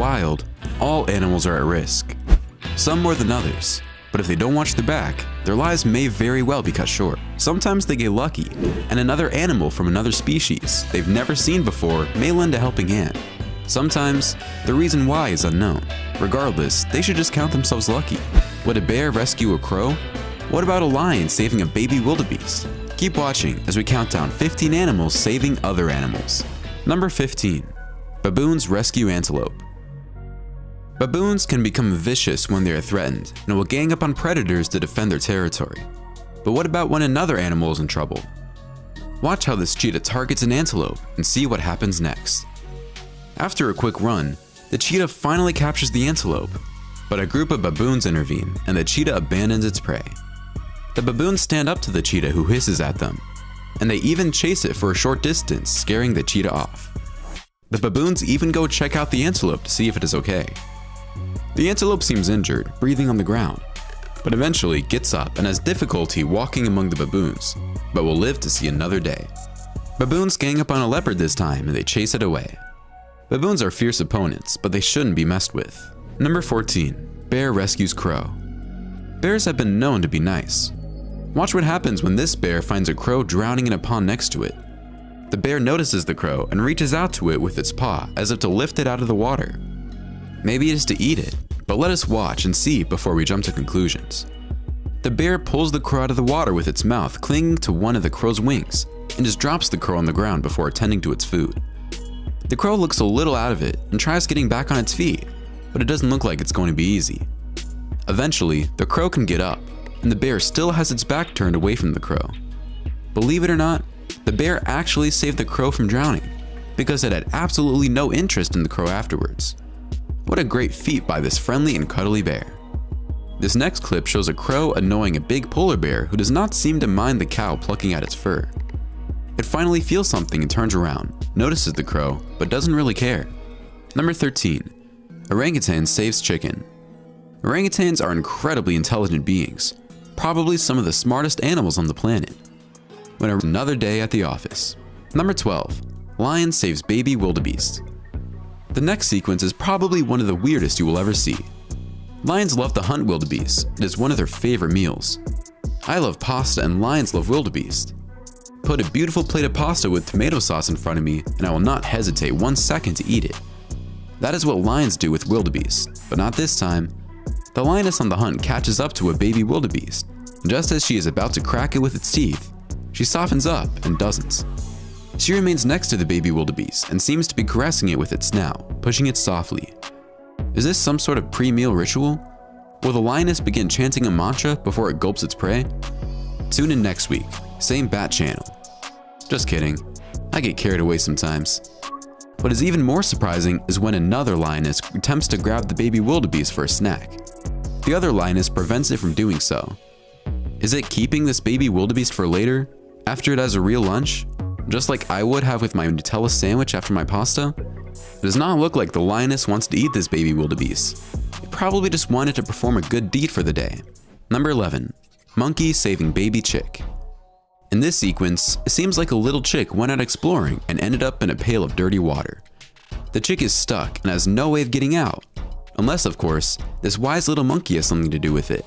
wild, all animals are at risk. Some more than others, but if they don't watch their back, their lives may very well be cut short. Sometimes they get lucky, and another animal from another species they've never seen before may lend a helping hand. Sometimes, the reason why is unknown. Regardless, they should just count themselves lucky. Would a bear rescue a crow? What about a lion saving a baby wildebeest? Keep watching as we count down 15 animals saving other animals. Number 15. Baboons rescue antelope. Baboons can become vicious when they are threatened and will gang up on predators to defend their territory. But what about when another animal is in trouble? Watch how this cheetah targets an antelope and see what happens next. After a quick run, the cheetah finally captures the antelope, but a group of baboons intervene and the cheetah abandons its prey. The baboons stand up to the cheetah who hisses at them, and they even chase it for a short distance, scaring the cheetah off. The baboons even go check out the antelope to see if it is okay. The antelope seems injured, breathing on the ground, but eventually gets up and has difficulty walking among the baboons, but will live to see another day. Baboons gang up on a leopard this time and they chase it away. Baboons are fierce opponents, but they shouldn't be messed with. Number 14. Bear rescues crow. Bears have been known to be nice. Watch what happens when this bear finds a crow drowning in a pond next to it. The bear notices the crow and reaches out to it with its paw as if to lift it out of the water. Maybe it is to eat it, but let us watch and see before we jump to conclusions. The bear pulls the crow out of the water with its mouth clinging to one of the crow's wings and just drops the crow on the ground before attending to its food. The crow looks a little out of it and tries getting back on its feet, but it doesn't look like it's going to be easy. Eventually, the crow can get up, and the bear still has its back turned away from the crow. Believe it or not, the bear actually saved the crow from drowning, because it had absolutely no interest in the crow afterwards. What a great feat by this friendly and cuddly bear. This next clip shows a crow annoying a big polar bear who does not seem to mind the cow plucking at its fur. It finally feels something and turns around, notices the crow, but doesn't really care. Number 13. Orangutan saves chicken. Orangutans are incredibly intelligent beings, probably some of the smartest animals on the planet. Another day at the office. Number 12. Lion saves baby wildebeest. The next sequence is probably one of the weirdest you will ever see. Lions love to hunt wildebeest. It is one of their favorite meals. I love pasta and lions love wildebeest. Put a beautiful plate of pasta with tomato sauce in front of me and I will not hesitate 1 second to eat it. That is what lions do with wildebeest, but not this time. The lioness on the hunt catches up to a baby wildebeest, and just as she is about to crack it with its teeth, she softens up and doesn't. She remains next to the baby wildebeest and seems to be caressing it with its snout, pushing it softly. Is this some sort of pre-meal ritual? Will the lioness begin chanting a mantra before it gulps its prey? Tune in next week, same bat channel. Just kidding, I get carried away sometimes. What is even more surprising is when another lioness attempts to grab the baby wildebeest for a snack. The other lioness prevents it from doing so. Is it keeping this baby wildebeest for later, after it has a real lunch? Just like I would have with my Nutella sandwich after my pasta? It does not look like the lioness wants to eat this baby wildebeest. It probably just wanted to perform a good deed for the day. Number 11. Monkey saving baby chick. In this sequence, it seems like a little chick went out exploring and ended up in a pail of dirty water. The chick is stuck and has no way of getting out. Unless, of course, this wise little monkey has something to do with it.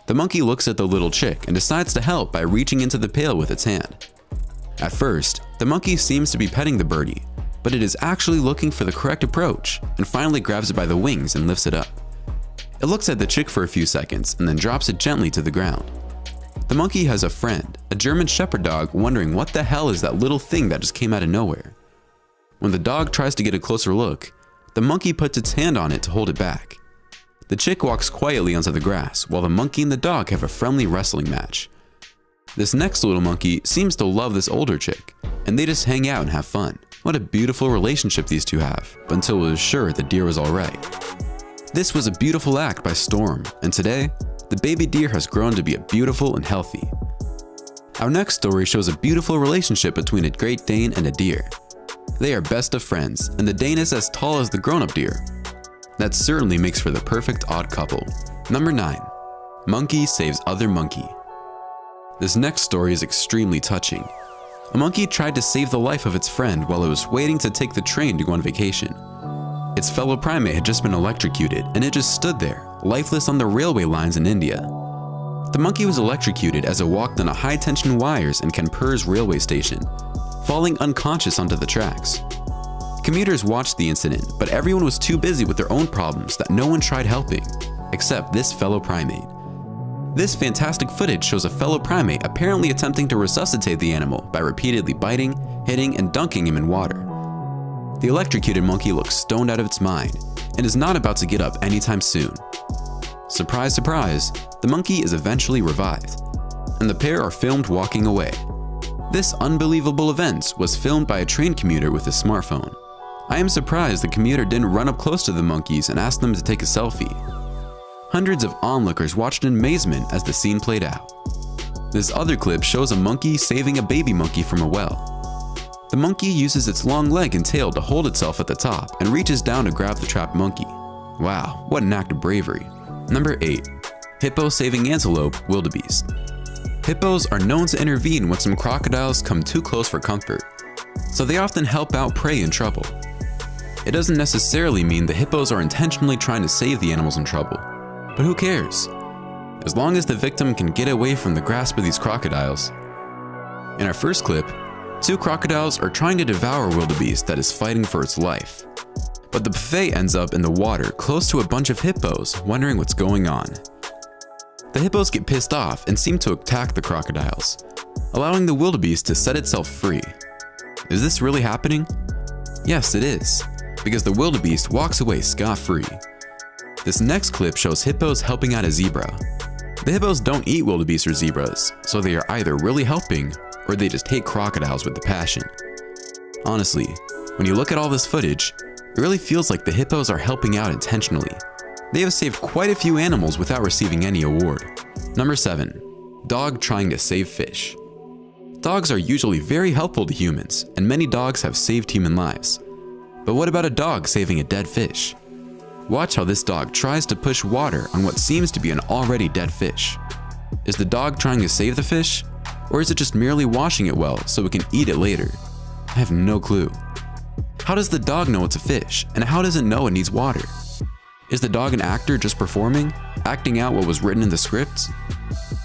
The monkey looks at the little chick and decides to help by reaching into the pail with its hand. At first, the monkey seems to be petting the birdie, but it is actually looking for the correct approach and finally grabs it by the wings and lifts it up. It looks at the chick for a few seconds and then drops it gently to the ground. The monkey has a friend, a German shepherd dog, wondering what the hell is that little thing that just came out of nowhere. When the dog tries to get a closer look, the monkey puts its hand on it to hold it back. The chick walks quietly onto the grass while the monkey and the dog have a friendly wrestling match. This next little monkey seems to love this older chick, and they just hang out and have fun. What a beautiful relationship these two have, until it was sure the deer was alright. This was a beautiful act by Storm, and today, the baby deer has grown to be beautiful and healthy. Our next story shows a beautiful relationship between a Great Dane and a deer. They are best of friends, and the Dane is as tall as the grown-up deer. That certainly makes for the perfect odd couple. Number 9. Monkey saves other monkey. This next story is extremely touching. A monkey tried to save the life of its friend while it was waiting to take the train to go on vacation. Its fellow primate had just been electrocuted, and it just stood there, lifeless on the railway lines in India. The monkey was electrocuted as it walked on a high-tension wires in Kanpur's railway station, falling unconscious onto the tracks. Commuters watched the incident, but everyone was too busy with their own problems that no one tried helping, except this fellow primate. This fantastic footage shows a fellow primate apparently attempting to resuscitate the animal by repeatedly biting, hitting, and dunking him in water. The electrocuted monkey looks stoned out of its mind and is not about to get up anytime soon. Surprise, surprise, the monkey is eventually revived, and the pair are filmed walking away. This unbelievable event was filmed by a train commuter with a smartphone. I am surprised the commuter didn't run up close to the monkeys and ask them to take a selfie. Hundreds of onlookers watched in amazement as the scene played out. This other clip shows a monkey saving a baby monkey from a well. The monkey uses its long leg and tail to hold itself at the top and reaches down to grab the trapped monkey. Wow, what an act of bravery. Number 8. Hippo saving antelope wildebeest. Hippos are known to intervene when some crocodiles come too close for comfort, so they often help out prey in trouble. It doesn't necessarily mean the hippos are intentionally trying to save the animals in trouble, but who cares? As long as the victim can get away from the grasp of these crocodiles. In our first clip, 2 crocodiles are trying to devour a wildebeest that is fighting for its life. But the buffet ends up in the water close to a bunch of hippos wondering what's going on. The hippos get pissed off and seem to attack the crocodiles, allowing the wildebeest to set itself free. Is this really happening? Yes, it is, because the wildebeest walks away scot-free. This next clip shows hippos helping out a zebra. The hippos don't eat wildebeest or zebras, so they are either really helping or they just hate crocodiles with a passion. Honestly, when you look at all this footage, it really feels like the hippos are helping out intentionally. They have saved quite a few animals without receiving any award. Number 7. Dog trying to save fish. Dogs are usually very helpful to humans, and many dogs have saved human lives. But what about a dog saving a dead fish? Watch how this dog tries to push water on what seems to be an already dead fish. Is the dog trying to save the fish? Or is it just merely washing it well so it can eat it later? I have no clue. How does the dog know it's a fish, and how does it know it needs water? Is the dog an actor just performing, acting out what was written in the script?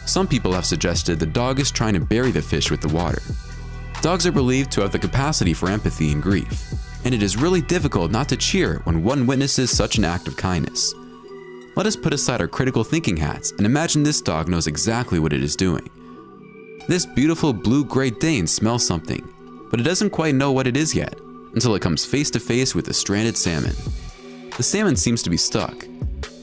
Some people have suggested the dog is trying to bury the fish with the water. Dogs are believed to have the capacity for empathy and grief, and it is really difficult not to cheer when one witnesses such an act of kindness. Let us put aside our critical thinking hats and imagine this dog knows exactly what it is doing. This beautiful blue Great Dane smells something, but it doesn't quite know what it is yet, until it comes face to face with a stranded salmon. The salmon seems to be stuck,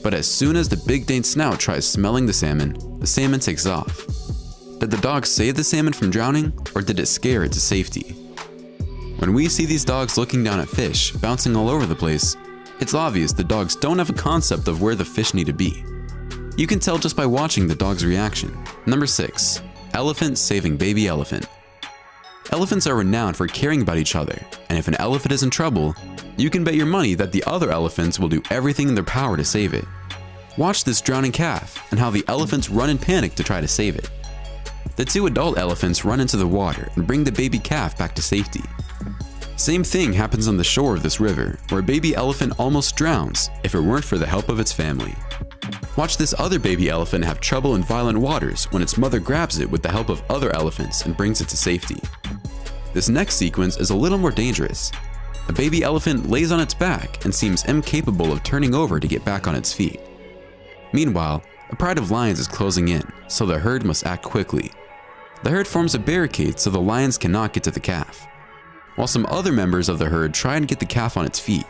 but as soon as the Big Dane snout tries smelling the salmon takes off. Did the dog save the salmon from drowning, or did it scare it to safety? When we see these dogs looking down at fish, bouncing all over the place, it's obvious the dogs don't have a concept of where the fish need to be. You can tell just by watching the dog's reaction. Number 6. Elephant saving baby elephant. Elephants are renowned for caring about each other, and if an elephant is in trouble, you can bet your money that the other elephants will do everything in their power to save it. Watch this drowning calf and how the elephants run in panic to try to save it. The 2 adult elephants run into the water and bring the baby calf back to safety. Same thing happens on the shore of this river, where a baby elephant almost drowns if it weren't for the help of its family. Watch this other baby elephant have trouble in violent waters when its mother grabs it with the help of other elephants and brings it to safety. This next sequence is a little more dangerous. A baby elephant lays on its back and seems incapable of turning over to get back on its feet. Meanwhile, a pride of lions is closing in, so the herd must act quickly. The herd forms a barricade so the lions cannot get to the calf, while some other members of the herd try and get the calf on its feet.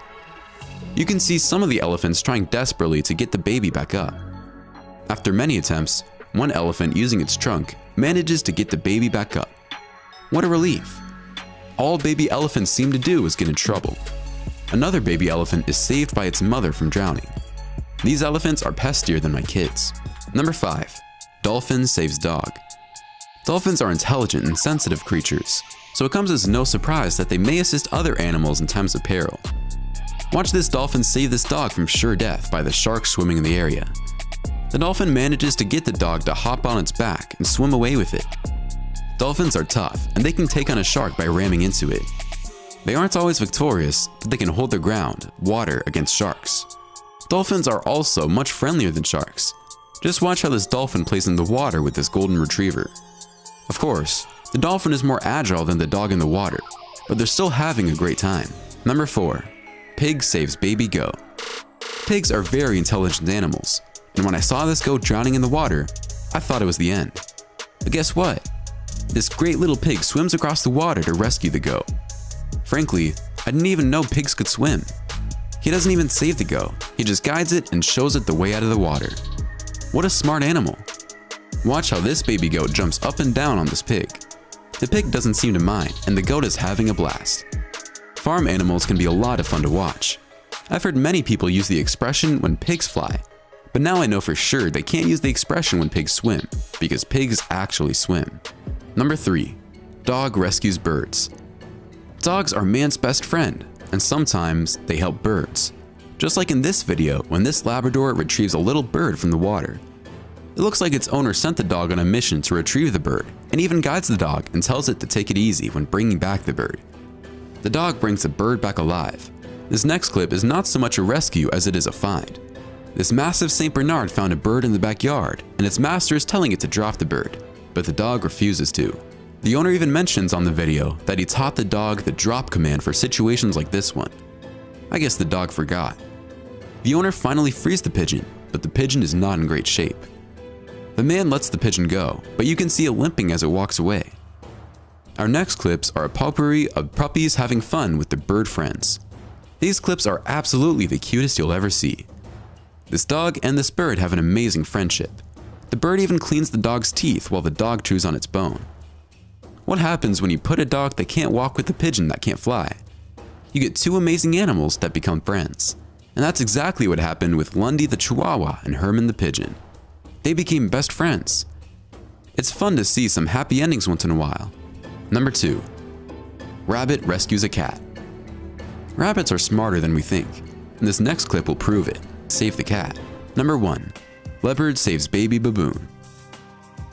You can see some of the elephants trying desperately to get the baby back up. After many attempts, one elephant using its trunk manages to get the baby back up. What a relief! All baby elephants seem to do is get in trouble. Another baby elephant is saved by its mother from drowning. These elephants are pestier than my kids. Number 5. Dolphin saves dog. Dolphins are intelligent and sensitive creatures, so it comes as no surprise that they may assist other animals in times of peril. Watch this dolphin save this dog from sure death by the shark swimming in the area. The dolphin manages to get the dog to hop on its back and swim away with it. Dolphins are tough, and they can take on a shark by ramming into it. They aren't always victorious, but they can hold their ground, water against sharks. Dolphins are also much friendlier than sharks. Just watch how this dolphin plays in the water with this golden retriever. Of course, the dolphin is more agile than the dog in the water, but they're still having a great time. Number 4. Pig saves baby goat. Pigs are very intelligent animals, and when I saw this goat drowning in the water, I thought it was the end. But guess what? This great little pig swims across the water to rescue the goat. Frankly, I didn't even know pigs could swim. He doesn't even save the goat, he just guides it and shows it the way out of the water. What a smart animal. Watch how this baby goat jumps up and down on this pig. The pig doesn't seem to mind, and the goat is having a blast. Farm animals can be a lot of fun to watch. I've heard many people use the expression when pigs fly, but now I know for sure they can't use the expression when pigs swim, because pigs actually swim. Number 3. Dog rescues birds. Dogs are man's best friend, and sometimes they help birds. Just like in this video when this Labrador retrieves a little bird from the water. It looks like its owner sent the dog on a mission to retrieve the bird, and even guides the dog and tells it to take it easy when bringing back the bird. The dog brings the bird back alive. This next clip is not so much a rescue as it is a find. This massive St. Bernard found a bird in the backyard, and its master is telling it to drop the bird, but the dog refuses to. The owner even mentions on the video that he taught the dog the drop command for situations like this one. I guess the dog forgot. The owner finally frees the pigeon, but the pigeon is not in great shape. The man lets the pigeon go, but you can see it limping as it walks away. Our next clips are a potpourri of puppies having fun with their bird friends. These clips are absolutely the cutest you'll ever see. This dog and this bird have an amazing friendship. The bird even cleans the dog's teeth while the dog chews on its bone. What happens when you put a dog that can't walk with a pigeon that can't fly? You get two amazing animals that become friends. And that's exactly what happened with Lundy the Chihuahua and Herman the Pigeon. They became best friends. It's fun to see some happy endings once in a while. Number 2. Rabbit rescues a cat. Rabbits are smarter than we think, and this next clip will prove it. Save the cat. Number 1. Leopard saves baby baboon.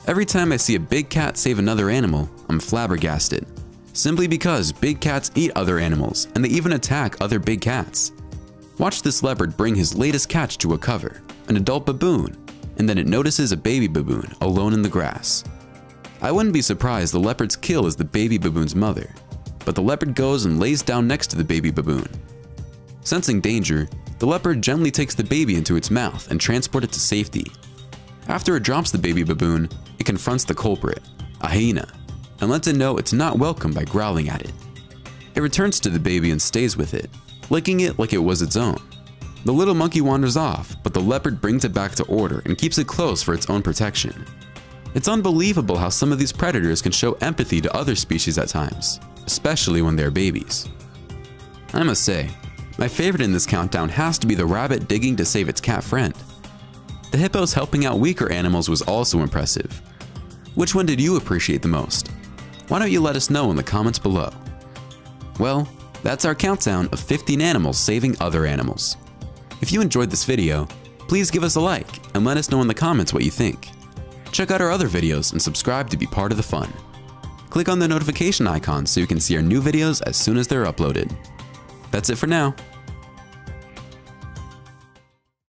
Every time I see a big cat save another animal, I'm flabbergasted. Simply because big cats eat other animals, and they even attack other big cats. Watch this leopard bring his latest catch to a cover, an adult baboon, and then it notices a baby baboon alone in the grass. I wouldn't be surprised the leopard's kill is the baby baboon's mother, but the leopard goes and lays down next to the baby baboon. Sensing danger, the leopard gently takes the baby into its mouth and transports it to safety. After it drops the baby baboon, it confronts the culprit, a hyena, and lets it know it's not welcome by growling at it. It returns to the baby and stays with it, licking it like it was its own. The little monkey wanders off, but the leopard brings it back to order and keeps it close for its own protection. It's unbelievable how some of these predators can show empathy to other species at times, especially when they're babies. I must say, my favorite in this countdown has to be the rabbit digging to save its cat friend. The hippos helping out weaker animals was also impressive. Which one did you appreciate the most? Why don't you let us know in the comments below? Well, that's our countdown of 15 animals saving other animals. If you enjoyed this video, please give us a like and let us know in the comments what you think. Check out our other videos and subscribe to be part of the fun. Click on the notification icon so you can see our new videos as soon as they're uploaded. That's it for now.